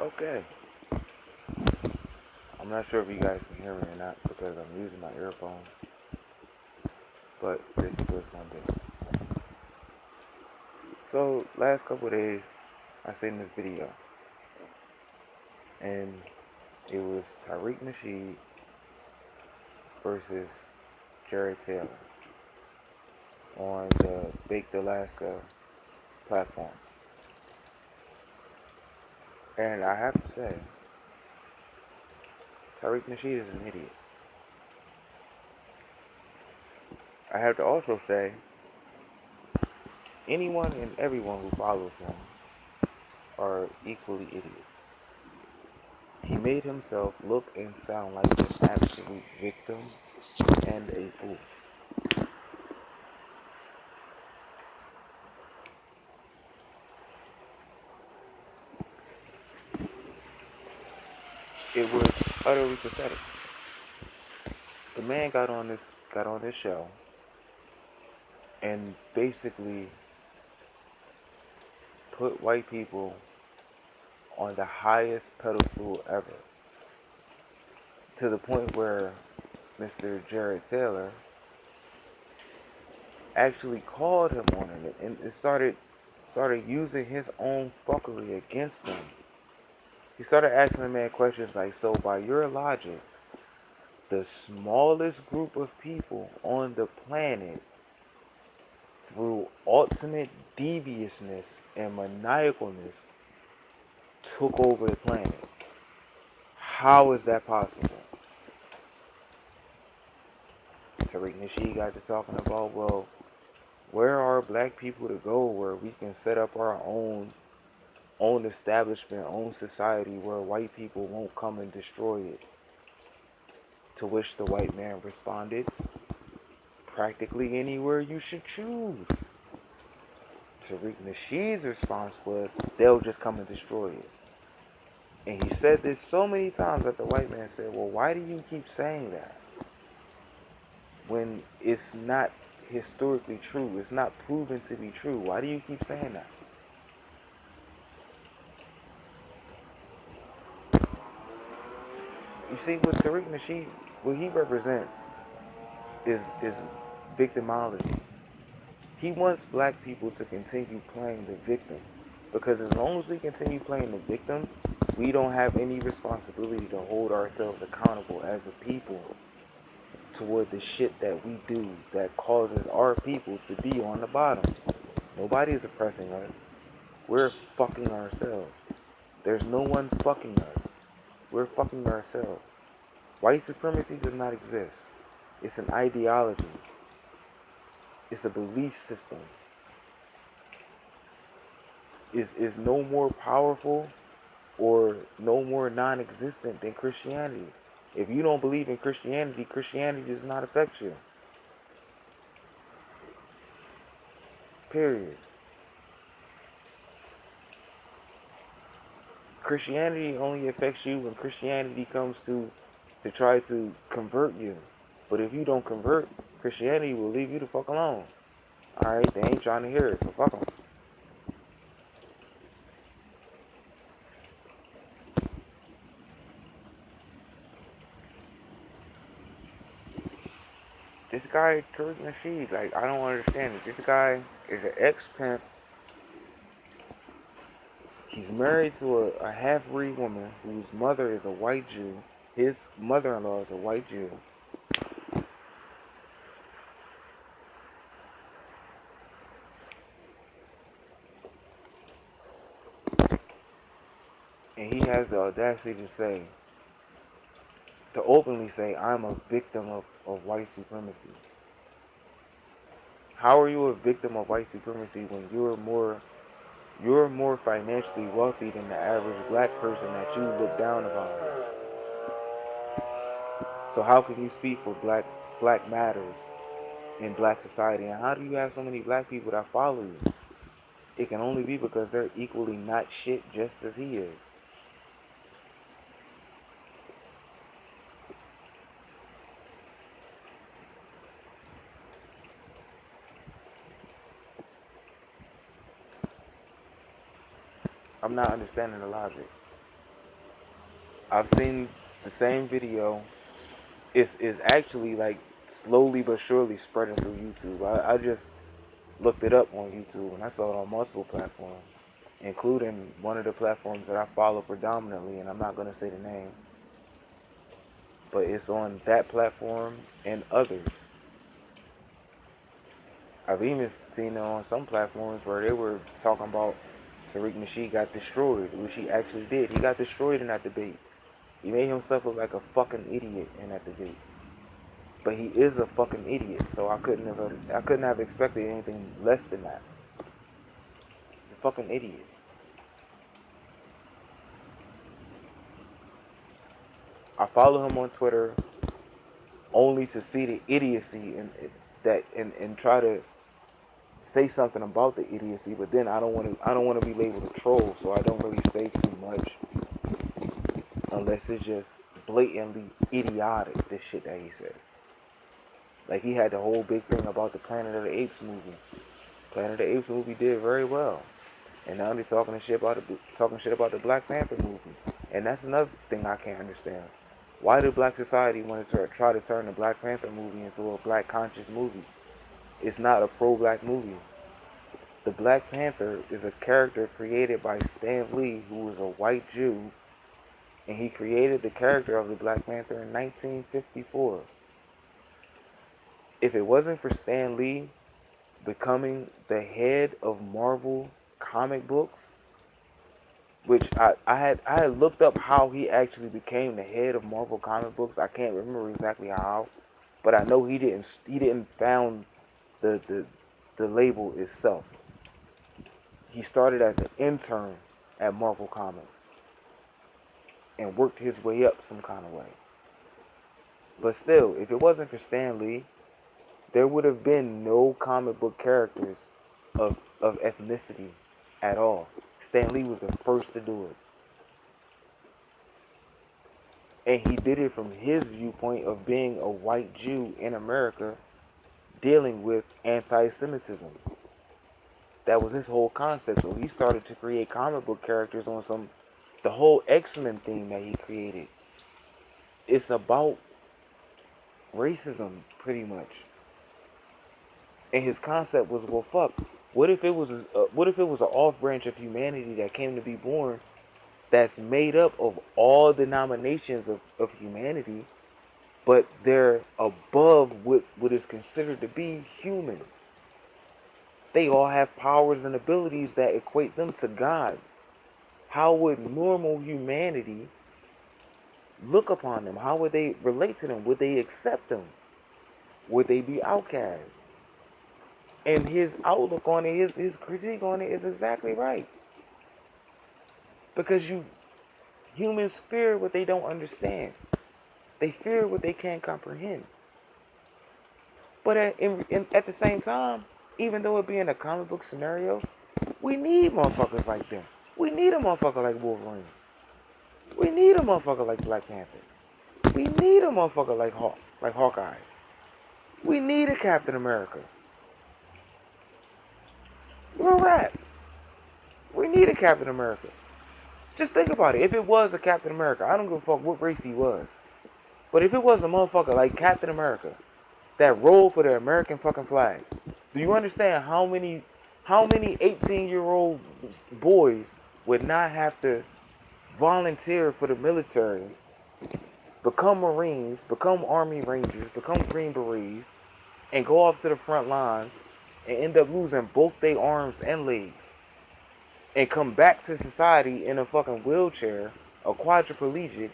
Okay, I'm not sure if you guys can hear me or not because I'm using my earphone, but this is what it's gonna be. So, last couple of days, I seen this video, and it was Tariq Nasheed versus Jared Taylor on the Baked Alaska platform. And I have to say, Tariq Nasheed is an idiot. I have to also say, anyone and everyone who follows him are equally idiots. He made himself look and sound like an absolute victim and a fool. It was utterly pathetic. The man got on this show and basically put white people on the highest pedestal ever. To the point where Mr. Jared Taylor actually called him on it and it started using his own fuckery against him. He started asking the man questions like, so by your logic, the smallest group of people on the planet, through ultimate deviousness and maniacalness, took over the planet. How is that possible? Tariq Nasheed got to talking about, well, where are black people to go where we can set up our own establishment, own society where white people won't come and destroy it? To which the white man responded, practically anywhere you should choose. Tariq Nasheed's response was, they'll just come and destroy it. And he said this so many times that the white man said, well, why do you keep saying that? When it's not historically true, it's not proven to be true. Why do you keep saying that? You see, what Tariq Nasheed, what he represents is victimology. He wants black people to continue playing the victim. Because as long as we continue playing the victim, we don't have any responsibility to hold ourselves accountable as a people toward the shit that we do that causes our people to be on the bottom. Nobody is oppressing us. We're fucking ourselves. There's no one fucking us. We're fucking ourselves. White supremacy does not exist. It's an ideology. It's a belief system. Is no more powerful or no more non-existent than Christianity. If you don't believe in Christianity, Christianity does not affect you. Period. Christianity only affects you when Christianity comes to try to convert you. But if you don't convert, Christianity will leave you the fuck alone. Alright, they ain't trying to hear it, so fuck them. This guy, Tariq Nasheed, like, I don't understand it. This guy is an ex-pimp. He's married to a half-breed woman whose mother is a white Jew. His mother-in-law is a white Jew. And he has the audacity to openly say, I'm a victim of white supremacy. How are you a victim of white supremacy when you're more financially wealthy than the average black person that you look down upon? So how can you speak for black matters in black society? And how do you have so many black people that follow you? It can only be because they're equally not shit just as he is. I'm not understanding the logic. I've seen the same video. It's actually like slowly but surely spreading through YouTube. I just looked it up on YouTube and I saw it on multiple platforms, including one of the platforms that I follow predominantly, and I'm not gonna say the name, but it's on that platform and others. I've even seen it on some platforms where they were talking about Tariq Nasheed got destroyed, which he actually did. He got destroyed in that debate. He made himself look like a fucking idiot in that debate. But he is a fucking idiot, so I couldn't have expected anything less than that. He's a fucking idiot. I follow him on Twitter only to see the idiocy and try to say something about the idiocy, but then I don't want to be labeled a troll, so I don't really say too much unless it's just blatantly idiotic, this shit that he says. Like, he had the whole big thing about the Planet of the Apes movie. Planet of the Apes movie did very well. And now they're talking shit about the Black Panther movie. And that's another thing I can't understand. Why did Black society want to try to turn the Black Panther movie into a black conscious movie? It's not a pro-black movie. The Black Panther is a character created by Stan Lee, who was a white Jew, and he created the character of the Black Panther in 1954. If it wasn't for Stan Lee becoming the head of Marvel comic books, which I had looked up how he actually became the head of Marvel comic books. I can't remember exactly how, but I know he didn't found the label itself. He started as an intern at Marvel Comics and worked his way up some kind of way. But still, if it wasn't for Stan Lee, there would have been no comic book characters of ethnicity at all. Stan Lee was the first to do it. And he did it from his viewpoint of being a white Jew in America dealing with anti-Semitism. That was his whole concept. So he started to create comic book characters on the whole X-Men theme that he created. It's about racism, pretty much. And his concept was, well, fuck. What if it was an off branch of humanity that came to be born, that's made up of all denominations of humanity, but they're above what is considered to be human. They all have powers and abilities that equate them to gods. How would normal humanity look upon them? How would they relate to them? Would they accept them? Would they be outcasts? And his outlook on it, his critique on it is exactly right. Because humans fear what they don't understand. They fear what they can't comprehend. But at the same time, even though it be in a comic book scenario, we need motherfuckers like them. We need a motherfucker like Wolverine. We need a motherfucker like Black Panther. We need a motherfucker like Hawkeye. We need a Captain America. Real rap. We need a Captain America. Just think about it. If it was a Captain America, I don't give a fuck what race he was. But if it was a motherfucker like Captain America that rolled for the American fucking flag, do you understand how many 18-year-old boys would not have to volunteer for the military, become Marines, become Army Rangers, become Green Berets, and go off to the front lines and end up losing both their arms and legs and come back to society in a fucking wheelchair, a quadriplegic,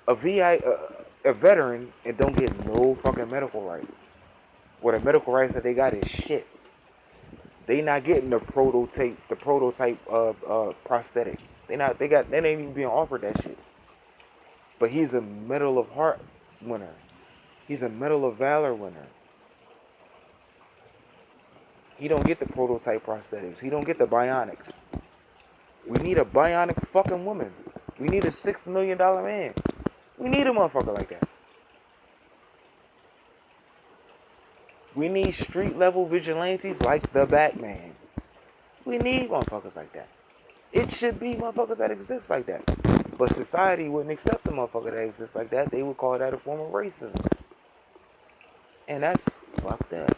a veteran, and don't get no fucking medical rights? Well, the medical rights that they got is shit. They not getting the prototype prosthetic. They ain't even being offered that shit. But he's a Medal of Heart winner. He's a Medal of Valor winner. He don't get the prototype prosthetics. He don't get the bionics. We need a bionic fucking woman. We need a $6 million man. We need a motherfucker like that. We need street level vigilantes like the Batman. We need motherfuckers like that. It should be motherfuckers that exist like that. But society wouldn't accept a motherfucker that exists like that. They would call that a form of racism. And that's fucked up.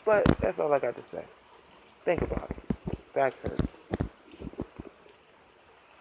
But that's all I got to say. Think about it. Facts hurt.